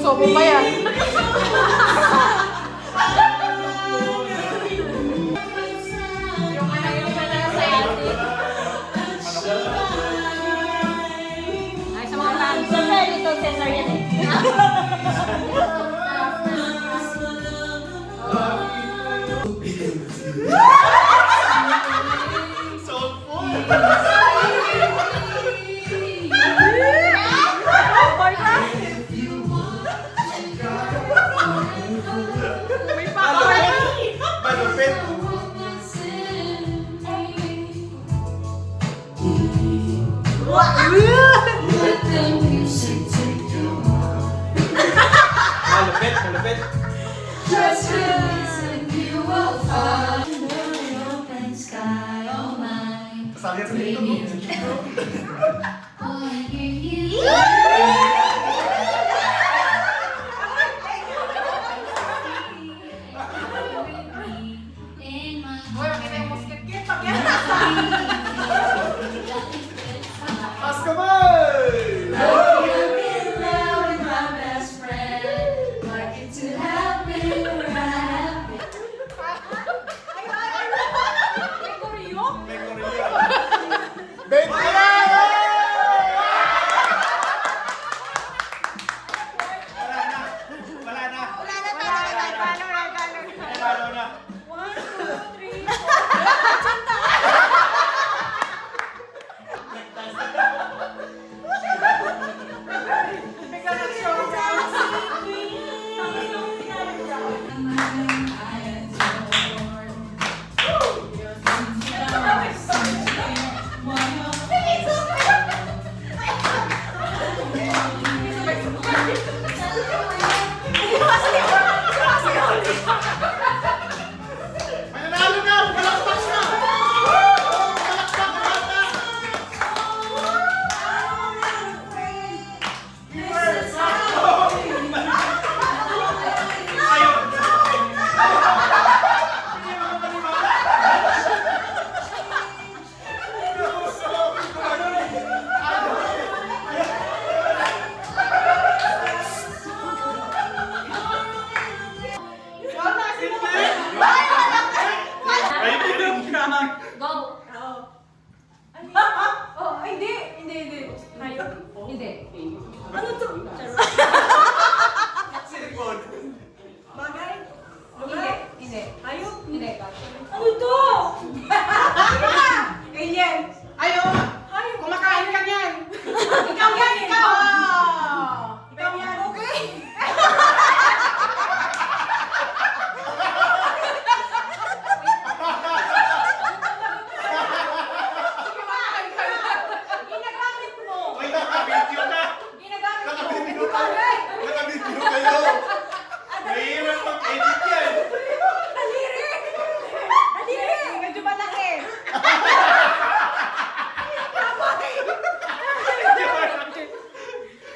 Susubo ba yan? Ay, sa mga fans. Siyempre, Little Cesar yan eh. Malupit. Malupit, malupit. Sabi sa dito. Uy, makita yung musket-kit. Pag yan. Mas kamay! May koryo? May Korea. Wala na. Wala na. Talo na. 1, 2, 3, 4. Bigla ng showdown. Mananalo na! Palakpak na! Palakpak na! Ay, pinam ka! Go! Oh, hindi. Hayop. Hindi. Ano to? Sipon. Bagay? Hindi. Hindi. Hayop? Hindi. Ano to? Alien. Ayo. Hayop. Kumakain ka niyan. Ikaw yan, ikaw. Ikaw yan. Okay. Ginagamit mo. Ay, nakabidyo na! Ginagamit mo. Nakabidyo na! Bagay. Nakabidyo kayo! Mahirap mag-edit yan! Daliri! Daliri! Medyo malaki.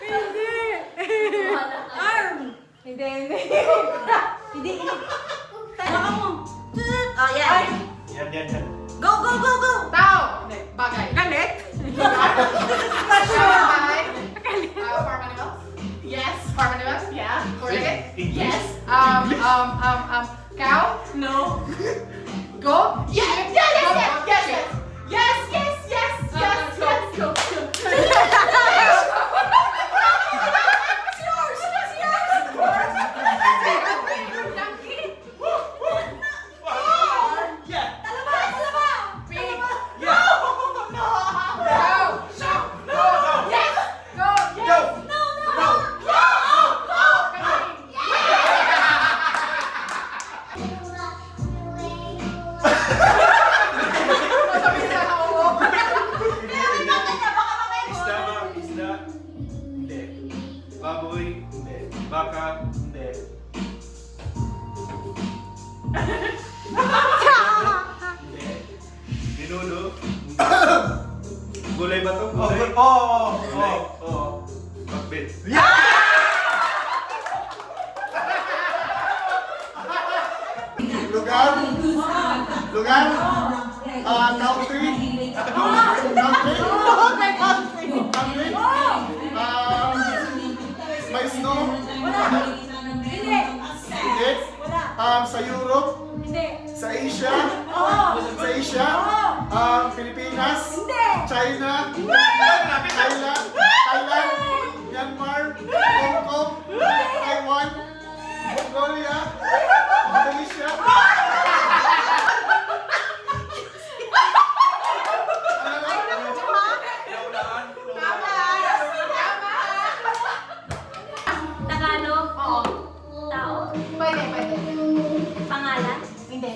Hindi. Arm. Hindi. Hindi. Baka mo. Oh, yeah. Yan. Go, go, go, go! Tao. Hindi. Bagay. Galit. Bagay. Farm animals? Yes. Farm animals? Yeah. Correct? Yes. Cow? No. Go? Yes. Go. Donkey? Yeah! Pig? Yeah! No. Yes. Go. Go! Isda ba? Isda? Hindi. Baboy? Hindi. Baka? Hindi. Hindi. Binulo? Gulay ba to? Gulay? Oo. Bakbit. Lugar? Lugar? Country? Country? Country? May snow? Sa Europe? Hindi. Sa Asia? Oo. Sa Asia? Pilipinas? Hindi. China? Thailand? Thailand? Myanmar? Hong Kong? Taiwan? Mongolia? Indonesia? Tagalog? Oo. Tao? Pwede, pwede. Pangalan? Hindi.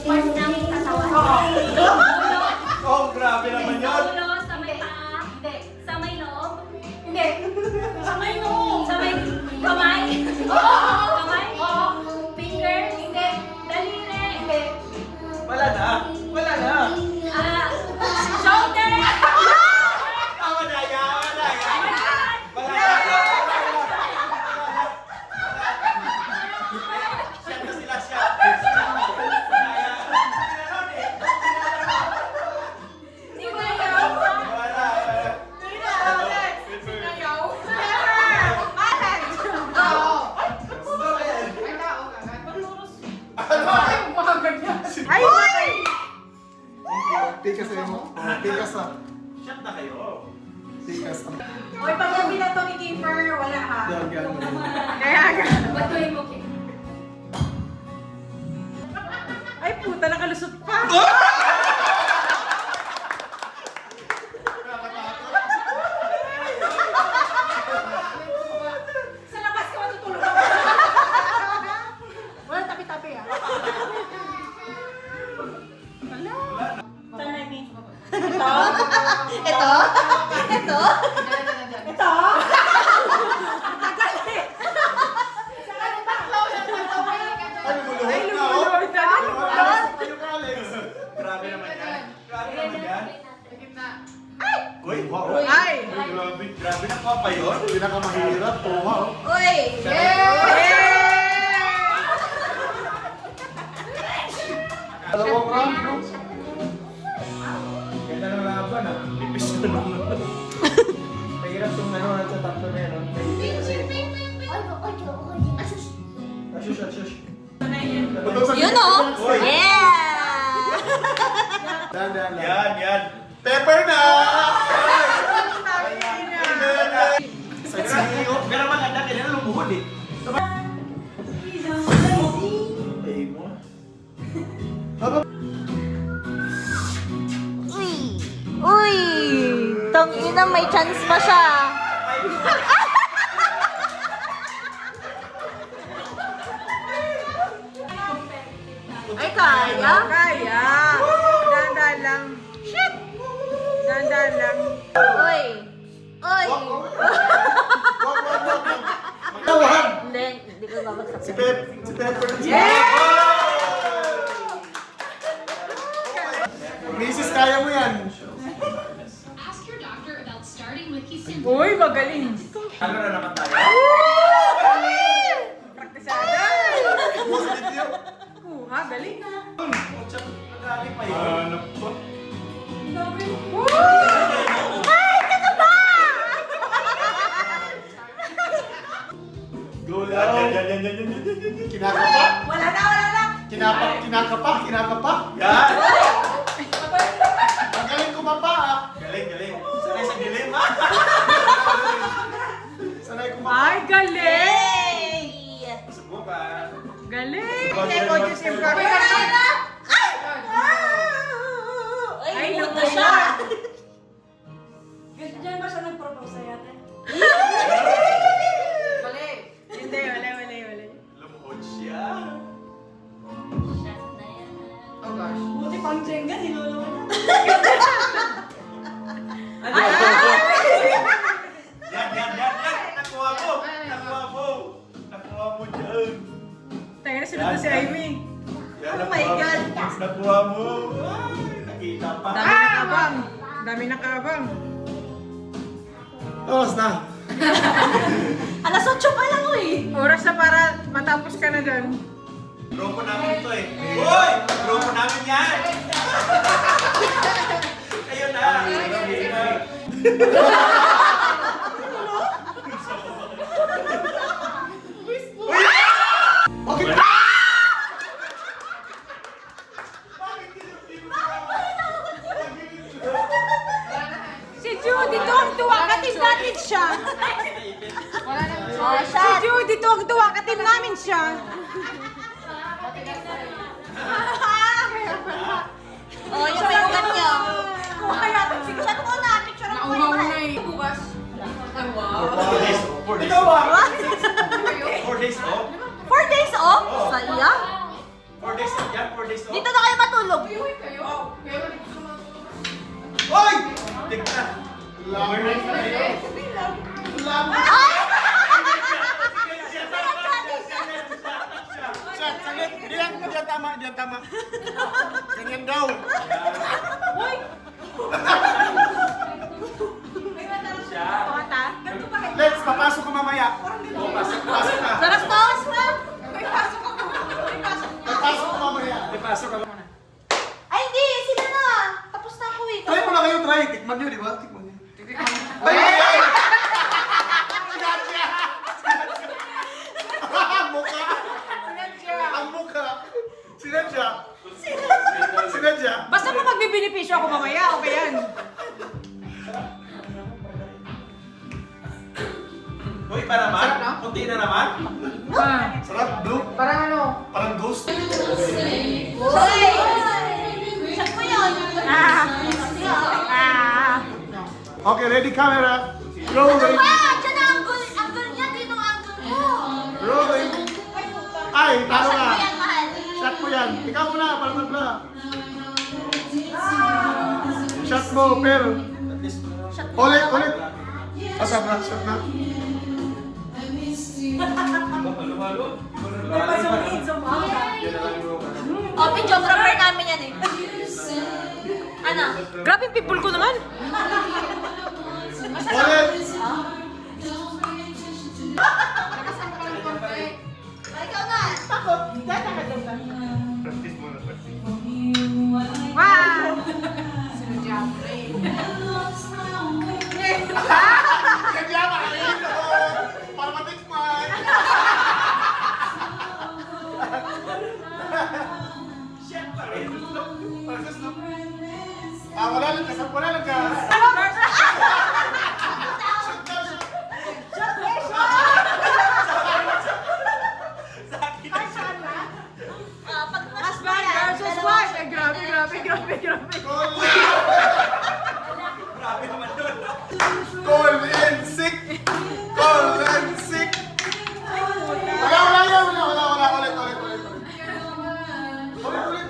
Part ng katawan? Oo. Ulo? Oh, grabe naman yun. Ulo sa may paa? Hindi. Sa may loob? Hindi. Sa may noo. Sa may kamay? Oo. Kamay? Oo. Fingers? Hindi. Daliri? Hindi. Wala na. Wala na. Shoulder? Wala na yan. Wala yan. Wala na. Siya na sila siya. Sinayaw? Wala. Sinayaw. Never. Balance. Oo. Ay, tao ka. Ay, mga ganyan. Ay, ay! Tikas na mo. Tikas na. Shut na kayo. Tikas na. Oy, pag yung binato ni Kiefer, wala ha. Yan, yan. Kaya nga. Batuin mo, Kim. Ay, puta, nakalusot pa. Sa labas ka matutulog ako. Wala tapi-tapi ah. Ito? Ito? Ito? Ito? Tagal eh. Tatlo. Ay, lumulohod Ay, na, oh. lumulohod na. Ano ka, Alex? Grabe naman yan. Grabe naman yan. Uy, wow. Ay! Grabe. Grabe na pa yun. Pinakamahirap. Oh, wow. Uy! Dalawang round, no? Ganda ng laban ah. Pipis na naman. Mahirap itong ano sa tatlo na yun. Kasi... Ashush, ashush. Yun o! Uy. Yeah! Dan, dan, dan. Yan, yan. Pepper na! Sa CEO. Pero maganda kanina lumuhod eh. Ay mo. Uy! Uy! Tangina, may chance pa siya. Ay, kaya? Kaya. Dandan lang. Shit! Dandan lang. Uy! Uy! Tawahan! Hindi ko babagsak. Si Pepper na siya. Mrs. kaya mo yan. Ask your doctor about starting with Kisimple. Uy, magaling. Ano na naman tayo? Praktisada. Positive yun. Ha, galing. Pucha, nagaling pa yun. Ano pa? Go lang. Yan. Kinakapa. Wala na. Kinakapa. Yan. Ang galing kumapa, ah. Galing. Sanay sa dilim ah. Sanay kumapa. Ay, galing. Yay! Subukan. Galing. Hindi ko Diyos yung Ay, naku. na siya. Diyan ba siya nag-propose sa yate? Mali. Hindi, mali. Lumuhod siya. Shot na yan. Oh gosh. Buti pang Jenga, nilulungan na. Yan. Nakuha mo dyan. Tayo na sunod na si Amy. Yan, Oh my God. Nakuha mo. Ay, nakita pa. Dami na kabang. Oras na. Alas 8 pa lang, uy! Oras na para matapos ka na dyan. Grupo namin to eh. Uy! Grupo namin yan! Ayun na! siya. Oh, Si shot. Judy, tuwag-tuwa ka team namin siya. Oh, yung mayugan niyo. Shot muna, picture ako kayo. Bukas. Ay, wow. 4 days off. 4 days Ikaw off. ba? 4 days off. 4 days off? Sayang. 4 days off yan, 4 days off. Dito na kayo matulog. Hoy! Tignan. Ay! Shot, saglit. Diyan tama, diyan tama. Ganyan daw. Let's, papasok ka mamaya. Pasok ka. Sarap to. Papasok ka mamaya. May pasok ka. Ay, hindi. Sila na. Tapos na ako eh. Try mo na kayo, try. Tikman nyo, di ba? Tikman nyo. Ay! Sinadya! Ang mukha! Ang mukha! Sinadya! Sinadya! Basta po magbibinipisyo ako mamaya, okay yan. Hoy, iba naman? Sarap, no? Kunti na naman? Sarap, blue. Parang ano? Parang ghost. Uy! Shot mo yun. Okay, ready camera. Rolling. Ah, dyan ang angle niya. Dito ang angle ko. Rolling. Ay, talo Shot ka. mo yan, mahal. Shot mo yan. Ikaw muna, para tatla. Shot mo, pero. Ulit, ulit. Asa na, shot na. Halo-halo. Oh, videographer namin yan eh. Ano? Grabe yung people ko naman. Ulit. Oh, ikaw na. Practice muna, practice. Wow! Kaya makain ko. Para matikman. Practice na. Wala lang ka. Wala lang ka. Pag Husband versus wife. Eh, grabe. Grabe naman doon. Call in sick. Call in sick. Wala. Ulit.